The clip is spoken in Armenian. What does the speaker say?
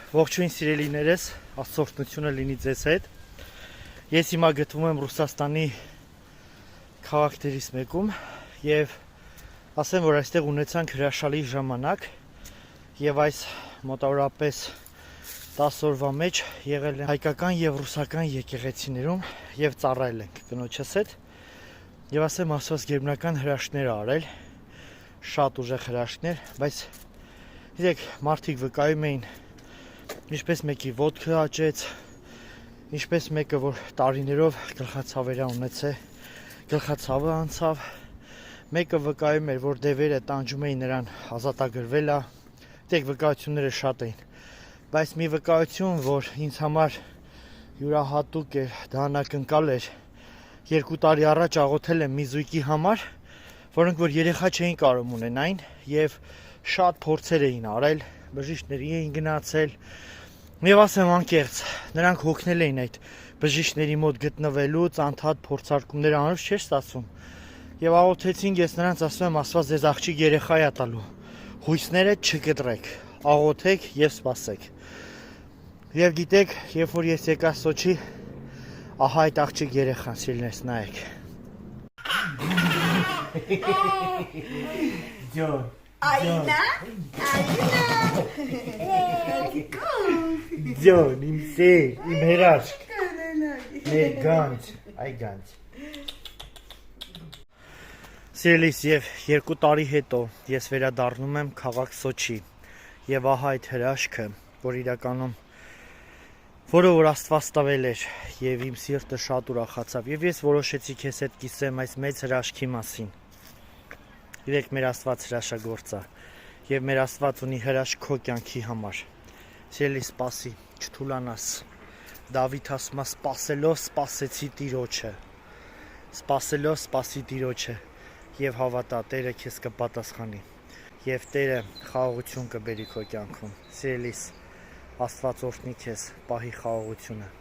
Ողջույն սիրելիներս, աստծո լինի ձեզ հետ։ Ես հիմա գտնվում եմ Ռուսաստանի քաղաքներից մեկում եւ ասեմ, որ այստեղ ունեցանք հրաշալի ժամանակ եւ այս մոտավորապես 10 օրվա մեջ եղել են հայկական եւ ռուսական եկեղեցիներում եւ ծառայել ենք կնոջս հետ եւ ասեմ, Աստված գերբնական հրաշքներ ա արել, շատ ուժեղ հրաշքներ, բայց գիտեք, մարդիկ վկայում էին ինչպես մեկի ոտքը աճեց, ինչպես մեկը, որ տարիներով գլխացավերա ունեցե, գլխացավը անցավ, մեկը վկայում էր, որ դևերը տանջում էին նրան ազատագրվել է, դեք վկայությունները շատ էին, բայց մի վկայություն, որ ինձ համար յուրահատուկ էր, դա անակնկալ էր, 2 տարի առաջ աղոթել եմ մի զույգի համար, որոնք որ երեխա չէին կարող ունենային եւ շատ փորձեր էին արել, բժիշկների էին գնացել, եւ ասեմ անկեղծ, նրանք հոգնել էին այդ բժիշկների մոտ գտնվելուց, անդադ փորձարկումներ անելով չէր ստացվում։ Եվ աղոթեցինք, ես նրանց ասում եմ, Աստված ձեզ աղջիկ երեխա է տալու։ Հույսները չկտրեք, աղոթեք եւ սպասեք։ Եվ գիտեք, երբ որ ես եկա Սոչի, ահա այդ աղջիկ երեխան, սիրելիներս, նայեք։ Ջոն Ayna, Ջոն, իմ սեր, իմ հրաշք, մեր գանջ, այ գանջ։ Սիրելիս, եւ 2 տարի հետո ես վերադառնում եմ քաղաք Սոչի եւ ահա այդ հրաշքը, որ իրականում որը որ Աստված տվել էր եւ իմ սիրտը շատ ուրախացավ եւ ես որոշեցի քեզ հետ կիսեմ այս մեծ հրաշքի մասին։ Իրեք մեր Աստված հրաշագործ է եւ մեր Աստված ունի հրաշք քո կյանքի համար։ Սիրելի, սպասի, չթուլանաս։ Դավիթ ասում է, սպասելով սպասեցի Տիրոջը։ Սպասելով սպասի Տիրոջը եւ հավատա, Տերը քեզ կպատասխանի եւ Տերը խաղաղություն կբերի քո կյանքում։ Սիրելիս, Աստված օրհնի քեզ, պահի խաղաղությունը։